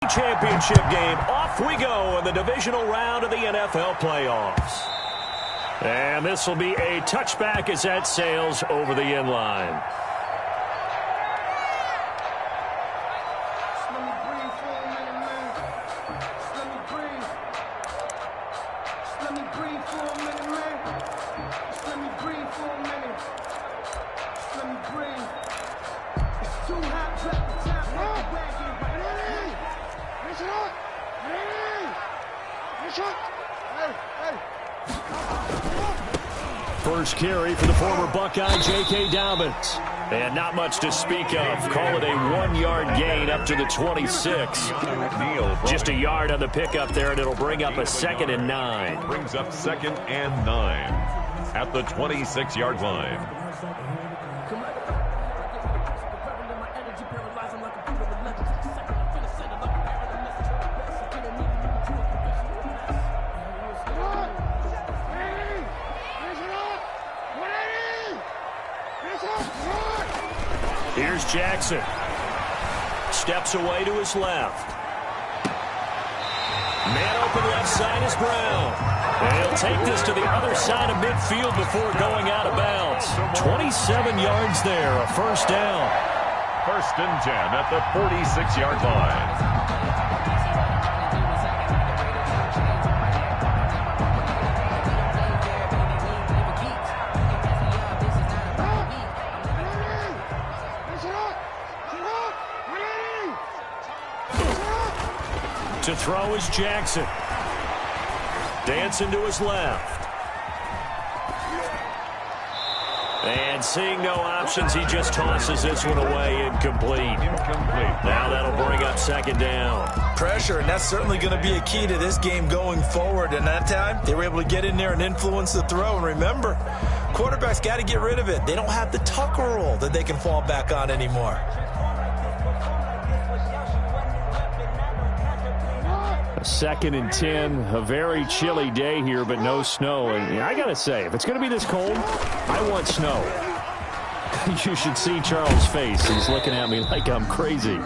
Championship game. Off we go in the divisional round of the NFL playoffs. And this will be a touchback as that sails over the end line. First carry for the former Buckeye, J.K. Dobbins. And not much to speak of. Call it a 1-yard gain up to the 26. Just a yard on the pickup there, and it'll bring up a 2nd and 9. Brings up 2nd and 9 at the 26-yard line. Here's Jackson. Steps away to his left. Man open left side is Brown. And he'll take this to the other side of midfield before going out of bounds. 27 yards there, a first down. 1st and 10 at the 46-yard line. To throw is Jackson. Dancing to his left. And seeing no options, he just tosses this one away, incomplete. Now that'll bring up 2nd down. Pressure, and that's certainly going to be a key to this game going forward. And that time, they were able to get in there and influence the throw. And remember, quarterbacks got to get rid of it. They don't have the Tucker rule that they can fall back on anymore. 2nd and 10, a very chilly day here, but no snow. And I got to say, if it's going to be this cold, I want snow. You should see Charles' face. He's looking at me like I'm crazy.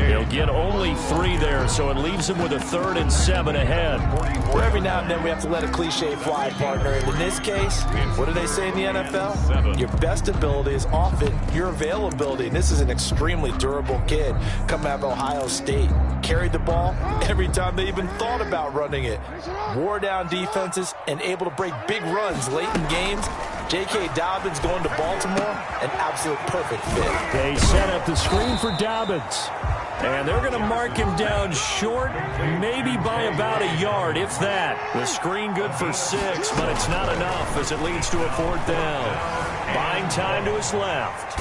He'll get only 3 there, so it leaves him with a 3rd and 7 ahead. Well, every now and then we have to let a cliche fly, partner. And in this case, what do they say in the NFL? Your best ability is often your availability. And this is an extremely durable kid coming out of Ohio State. Carried the ball every time they even thought about running it. Wore down defenses and able to break big runs late in games. J.K. Dobbins going to Baltimore, an absolute perfect fit. They set up the screen for Dobbins. And they're going to mark him down short, maybe by about a yard, if that. The screen good for 6, but it's not enough as it leads to a 4th down. Buying time to his left.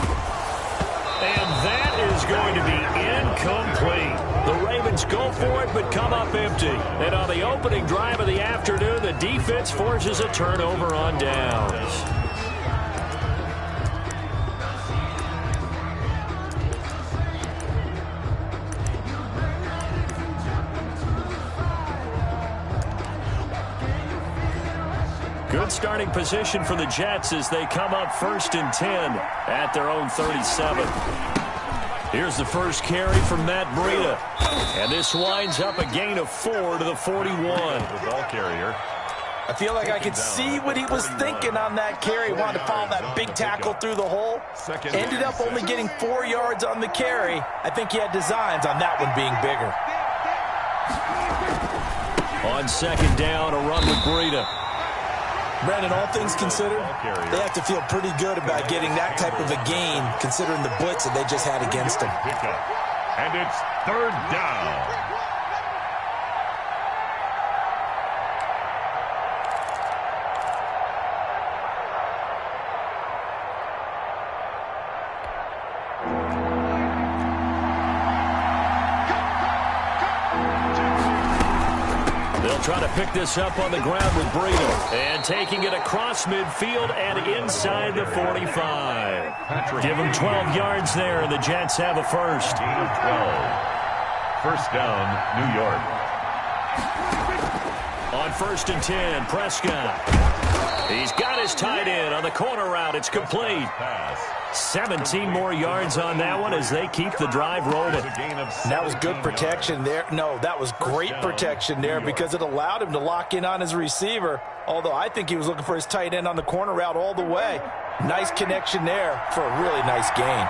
And that is going to be incomplete. The Ravens go for it, but come up empty. And on the opening drive of the afternoon, the defense forces a turnover on downs. Good starting position for the Jets as they come up 1st and 10 at their own 37. Here's the first carry from Matt Breida. And this winds up a gain of 4 to the 41. The ball carrier. I feel like I could see what he was thinking on that carry. He wanted to follow that big tackle through the hole. Ended up only getting 4 yards on the carry. I think he had designs on that one being bigger. On 2nd down, a run with Breida. Brandon, all things considered, they have to feel pretty good about getting that type of a gain, considering the blitz that they just had against them. And it's 3rd down. Trying to pick this up on the ground with Breida. And taking it across midfield and inside the 45. Give him 12 yards there, and the Jets have a first. Gain of 12. 1st down, New York. On 1st and 10, Prescott. He's got his tight end on the corner route. It's complete. 17 more yards on that one as they keep the drive rolling. That was good protection there. No, that was great protection there because it allowed him to lock in on his receiver, although I think he was looking for his tight end on the corner route all the way. Nice connection there for a really nice gain.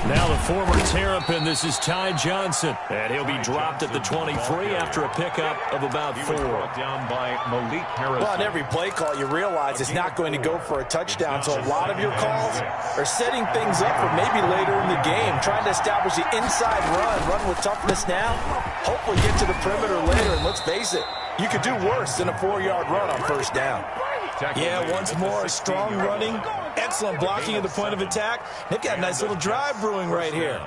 Now the former Terrapin, this is Ty Johnson, and he'll be dropped at the 23 after a pickup of about 4. Down by Malik Harrison. Well, on every play call, you realize it's not going to go for a touchdown, so a lot of your calls are setting things up for maybe later in the game, trying to establish the inside run with toughness now, hopefully get to the perimeter later, and let's face it, you could do worse than a 4-yard run on 1st down. Yeah, once more, strong running, excellent blocking at the point of attack. They've got a nice little drive brewing right here.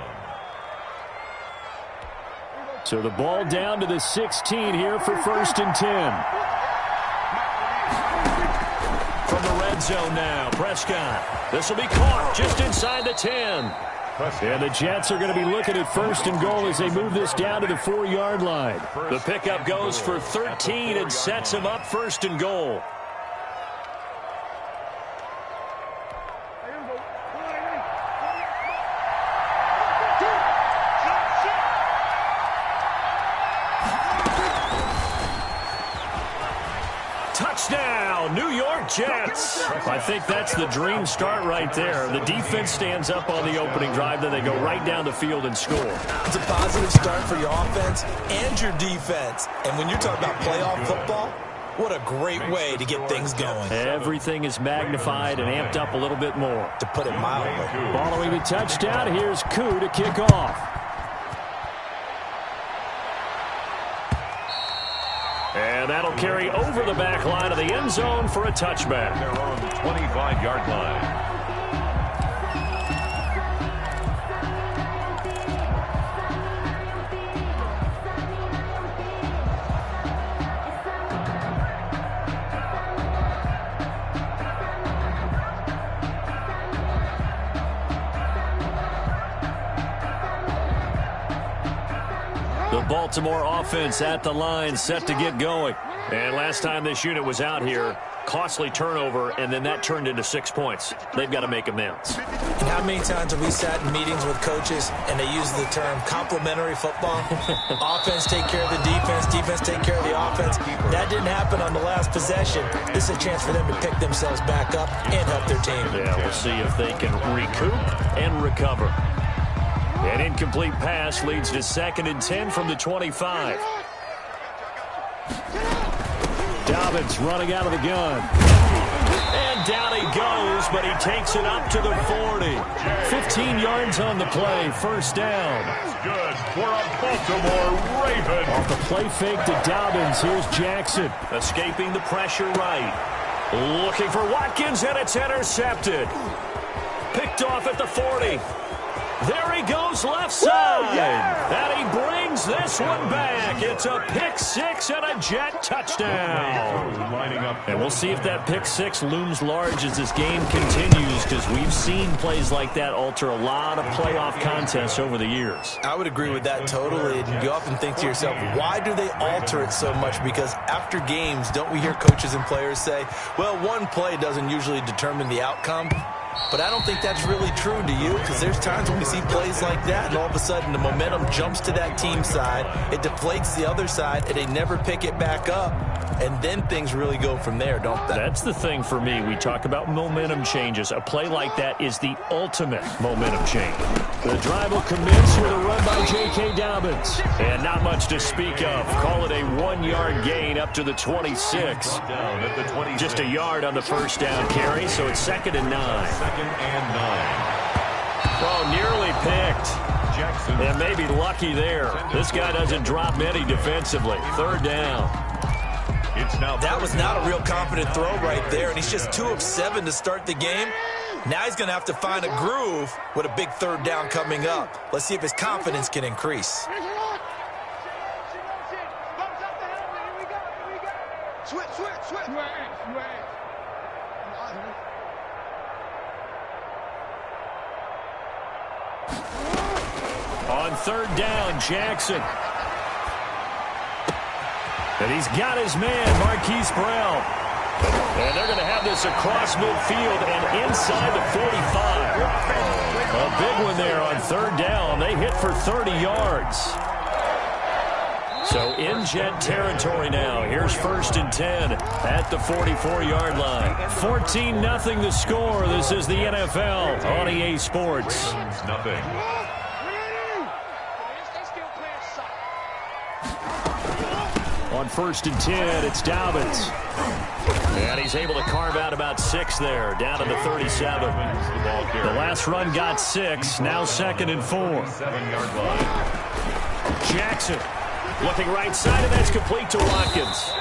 So the ball down to the 16 here for 1st and 10. From the red zone now, Prescott. This will be caught just inside the 10. And the Jets are going to be looking at 1st and goal as they move this down to the 4-yard line. The pickup goes for 13 and sets him up 1st and goal. Touchdown, New York Jets. I think that's the dream start right there. The defense stands up on the opening drive, then they go right down the field and score. It's a positive start for your offense and your defense. And when you're talking about playoff football, what a great way to get things going. Everything is magnified and amped up a little bit more. To put it mildly. Following the touchdown, here's Koo to kick off. And that'll carry over the back line of the end zone for a touchback. They're on the 25-yard line. The Baltimore offense at the line, set to get going. And last time this unit was out here, costly turnover, and then that turned into 6 points. They've got to make amends. And how many times have we sat in meetings with coaches and they use the term complementary football? Offense take care of the defense, defense take care of the offense. That didn't happen on the last possession. This is a chance for them to pick themselves back up and help their team. Yeah, we'll see if they can recoup and recover. An incomplete pass leads to 2nd and 10 from the 25. Dobbins running out of the gun. And down he goes, but he takes it up to the 40. 15 yards on the play, 1st down. That's good for a Baltimore Raven. Off the play fake to Dobbins, here's Jackson. Escaping the pressure right. Looking for Watkins, and it's intercepted. Picked off at the 40. There he goes left side. And he brings this one back. It's a pick 6 and a Jet touchdown. And we'll see if that pick 6 looms large as this game continues, because we've seen plays like that alter a lot of playoff contests over the years. I would agree with that totally. And you often think to yourself, why do they alter it so much? Because after games, don't we hear coaches and players say, well, one play doesn't usually determine the outcome? But I don't think that's really true, do you? Because there's times when we see plays like that, and all of a sudden the momentum jumps to that team side, it deflates the other side, and they never pick it back up. And then things really go from there, don't they? That's the thing for me. We talk about momentum changes. A play like that is the ultimate momentum change. The drive will commence with a run by J.K. Dobbins. And not much to speak of. Call it a 1-yard gain up to the 26. Just a yard on the 1st down carry, so it's 2nd and 9. 2nd and 9. Oh, nearly picked. Jackson. And maybe lucky there. This guy doesn't drop many defensively. 3rd down. That was not a real confident throw right there, and he's just 2 of 7 to start the game. Now he's going to have to find a groove with a big 3rd down coming up. Let's see if his confidence can increase. On 3rd down, Jackson. And he's got his man, Marquise Brown. And they're going to have this across midfield and inside the 45. A big one there on third down. They hit for 30 yards. So in Jet territory now. Here's 1st and 10 at the 44-yard line. 14-0 the score. This is the NFL on EA Sports. Nothing. On 1st and 10, it's Dobbins. And he's able to carve out about 6 there, down to the 37. The last run got 6, now 2nd and 4. 7-yard line. Jackson looking right side, and that's complete to Watkins.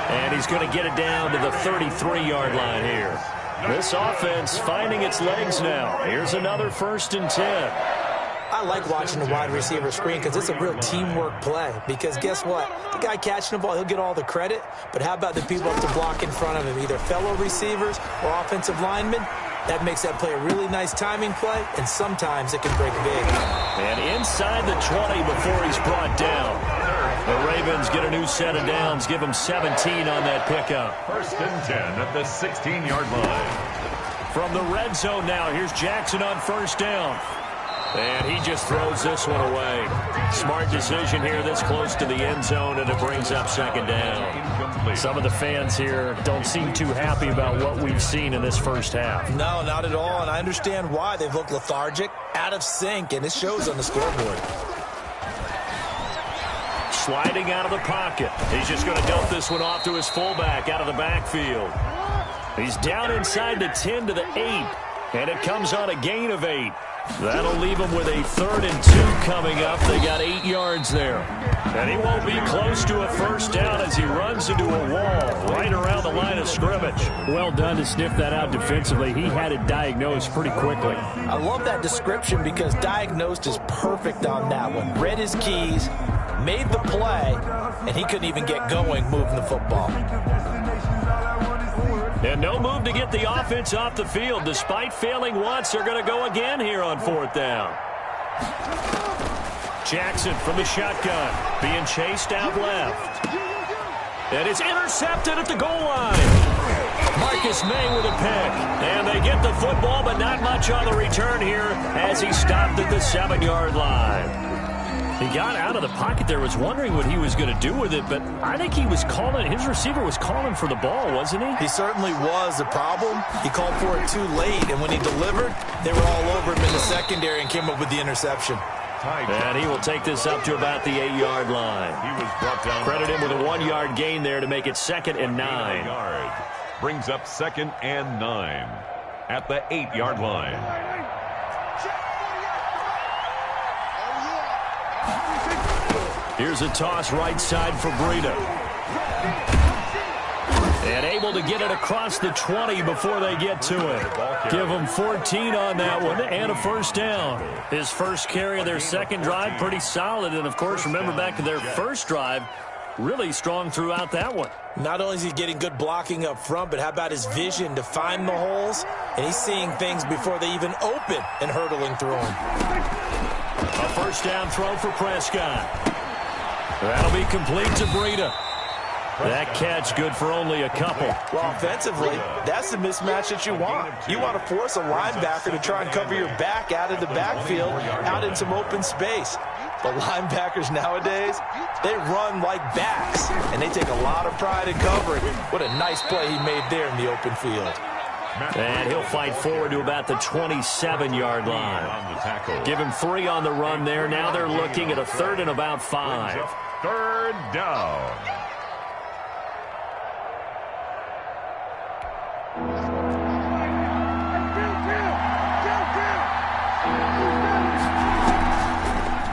And he's going to get it down to the 33-yard line here. This offense finding its legs now. Here's another 1st and 10. I like watching the wide receiver screen because it's a real teamwork play. Because guess what? The guy catching the ball, he'll get all the credit. But how about the people up to block in front of him, either fellow receivers or offensive linemen? That makes that play a really nice timing play, and sometimes it can break big. And inside the 20 before he's brought down. The Ravens get a new set of downs, give him 17 on that pickup. 1st and 10 at the 16-yard line. From the red zone now, here's Jackson on 1st down. And he just throws this one away. Smart decision here this close to the end zone, and it brings up 2nd down. Some of the fans here don't seem too happy about what we've seen in this first half. No, not at all, and I understand why. They've looked lethargic, out of sync, and it shows on the scoreboard. Sliding out of the pocket. He's just going to dump this one off to his fullback out of the backfield. He's down inside the 10 to the 8, and it comes on a gain of 8. That'll leave him with a 3rd and 2 coming up. They got 8 yards there. And he won't be close to a 1st down as he runs into a wall right around the line of scrimmage. Well done to sniff that out defensively. He had it diagnosed pretty quickly. I love that description because diagnosed is perfect on that one. Read his keys, made the play, and he couldn't even get going moving the football. And no move to get the offense off the field. Despite failing once, they're going to go again here on 4th down. Jackson from the shotgun, being chased out left. And it's intercepted at the goal line. Marcus May with a pick. And they get the football, but not much on the return here as he stopped at the 7-yard line. He got out of the pocket there, was wondering what he was going to do with it, but I think he was calling, his receiver was calling for the ball, wasn't he? He certainly was. The problem, he called for it too late, and when he delivered, they were all over him in the secondary and came up with the interception. And he will take this up to about the 8-yard line. He was brought down. Credit him with a 1-yard gain there to make it 2nd and 9. Brings up 2nd and 9 at the 8-yard line. Here's a toss right side for Breida. And able to get it across the 20 before they get to it. Give them 14 on that one and a 1st down. His first carry of their 2nd drive, pretty solid. And, of course, remember back to their 1st drive, really strong throughout that one. Not only is he getting good blocking up front, but how about his vision to find the holes? And he's seeing things before they even open and hurdling through them. A 1st down throw for Prescott. That'll be complete to Breida. That catch good for only a couple. Well, offensively, that's the mismatch that you want. You want to force a linebacker to try and cover your back out of the backfield, out in some open space. But linebackers nowadays, they run like backs, and they take a lot of pride in covering. What a nice play he made there in the open field. And he'll fight forward to about the 27-yard line. Give him 3 on the run there. Now they're looking at a 3rd and about 5. 3rd down.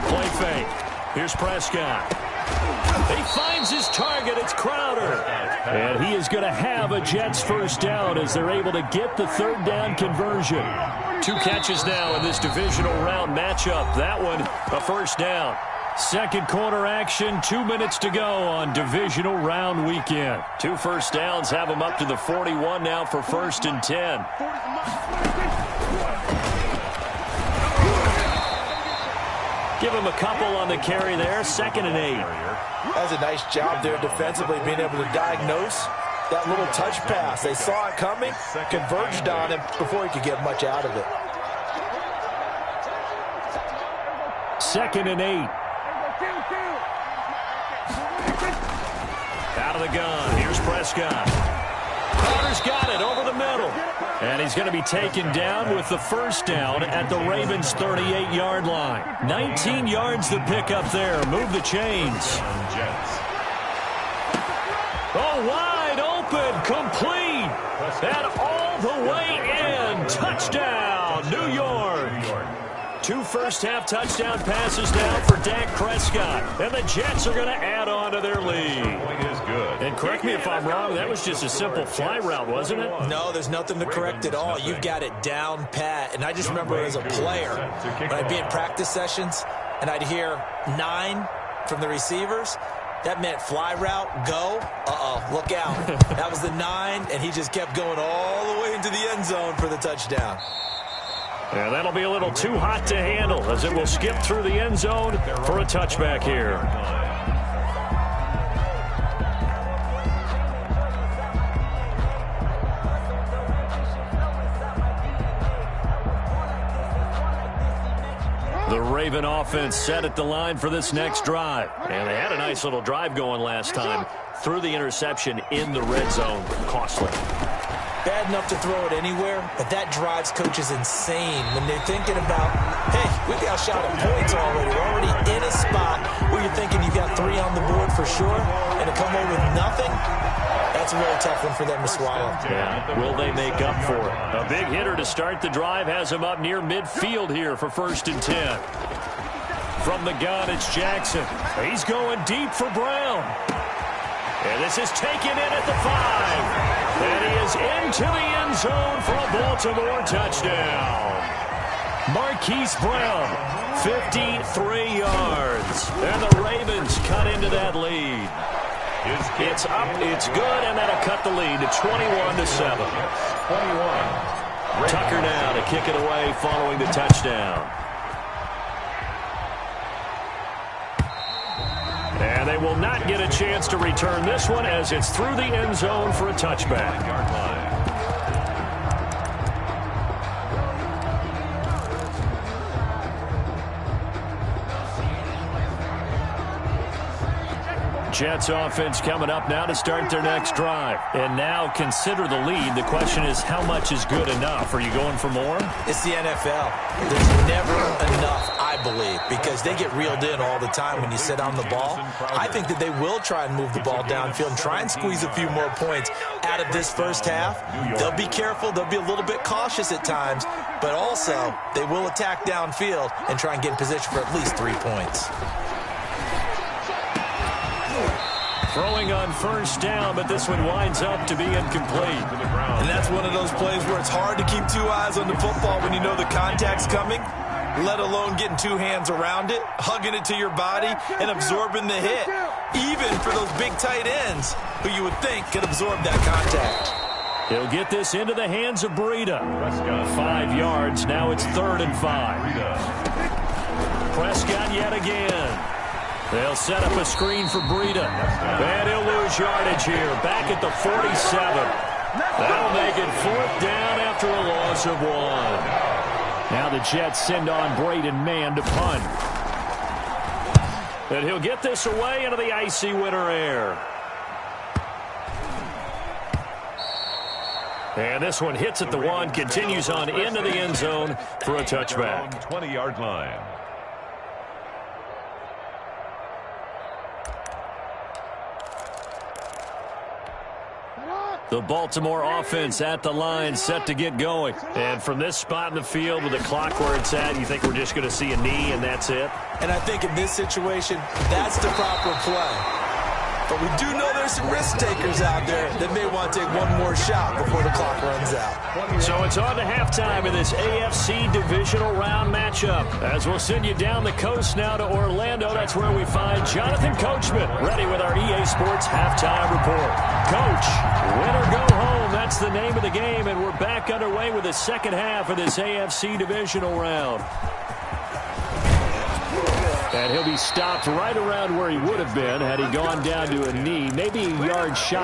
Play fake. Here's Prescott. He finds his target. It's Crowder. And he is going to have a Jets 1st down as they're able to get the 3rd down conversion. 2 catches now in this divisional round matchup. That one, a 1st down. 2nd quarter action, 2 minutes to go on divisional round weekend. 2 1st downs have them up to the 41 now for 1st and 10. Give him a couple on the carry there. 2nd and 8. That's a nice job there defensively, being able to diagnose that little touch pass. They saw it coming, converged on him before he could get much out of it. 2nd and 8. Out of the gun. Here's Prescott. Carter's got it over the middle. And he's going to be taken down with the first down at the Ravens' 38-yard line. 19 yards to pick up there. Move the chains. Oh, wide open. Complete. And all the way in. Touchdown, New York. 2 first-half touchdown passes now for Dak Prescott. And the Jets are going to add on to their lead. And correct me if I'm wrong, that was just a simple fly route, wasn't it? No, there's nothing to correct at all. You've got it down pat. And I just remember as a player, when I'd be in practice sessions and I'd hear 9 from the receivers, that meant fly route, go. Look out. That was the 9, and he just kept going all the way into the end zone for the touchdown. Yeah, that'll be a little too hot to handle as it will skip through the end zone for a touchback here. The Raven offense set at the line for this next drive. And they had a nice little drive going last time. Threw the interception in the red zone. Costly. Bad enough to throw it anywhere, but that drives coaches insane when they're thinking about, hey, we got a shot at points already. We're already in a spot where you're thinking you got 3 on the board for sure, and to come away with nothing, that's a very tough one for them to swallow. Yeah. Will they make up for it? A big hitter to start the drive has him up near midfield here for 1st and 10. From the gun, it's Jackson. He's going deep for Brown. And this is taken in at the 5. And he is into the end zone for a Baltimore touchdown. Marquise Brown, 53 yards. And the Ravens cut into that lead. It's up, it's good, and that'll cut the lead to 21-7. Tucker now to kick it away following the touchdown. And they will not get a chance to return this one as it's through the end zone for a touchback. Jets offense coming up now to start their next drive. And now consider the lead. The question is, how much is good enough? Are you going for more? It's the NFL. There's never enough, I believe, because they get reeled in all the time when you sit on the ball. I think that they will try and move the ball downfield and try and squeeze a few more points out of this first half. They'll be careful. They'll be a little bit cautious at times, but also they will attack downfield and try and get in position for at least 3 points. Throwing on first down, but this one winds up to be incomplete. And that's one of those plays where it's hard to keep 2 eyes on the football when you know the contact's coming, let alone getting 2 hands around it, hugging it to your body, and absorbing the hit, even for those big tight ends who you would think could absorb that contact. He'll get this into the hands of Breida. 5 yards. Now it's 3rd and 5. Prescott yet again. They'll set up a screen for Breida. And he'll lose yardage here. Back at the 47. That'll make it 4th down after a loss of 1. Now the Jets send on Braden Mann to punt. And he'll get this away into the icy winter air. And this one hits at the 1, continues on into the end zone for a touchback. 20-yard line. The Baltimore offense at the line, set to get going. And from this spot in the field with the clock where it's at, you think we're just going to see a knee and that's it? And I think in this situation, that's the proper play. But we do know there's some risk takers out there that may want to take one more shot before the clock runs out. So it's on to halftime in this AFC divisional round matchup. As we'll send you down the coast now to Orlando, that's where we find Jonathan Coachman, ready with our EA Sports halftime report. Coach, win or go home, that's the name of the game, and we're back underway with the second half of this AFC divisional round. And he'll be stopped right around where he would have been had he gone down to a knee, maybe a yard shy.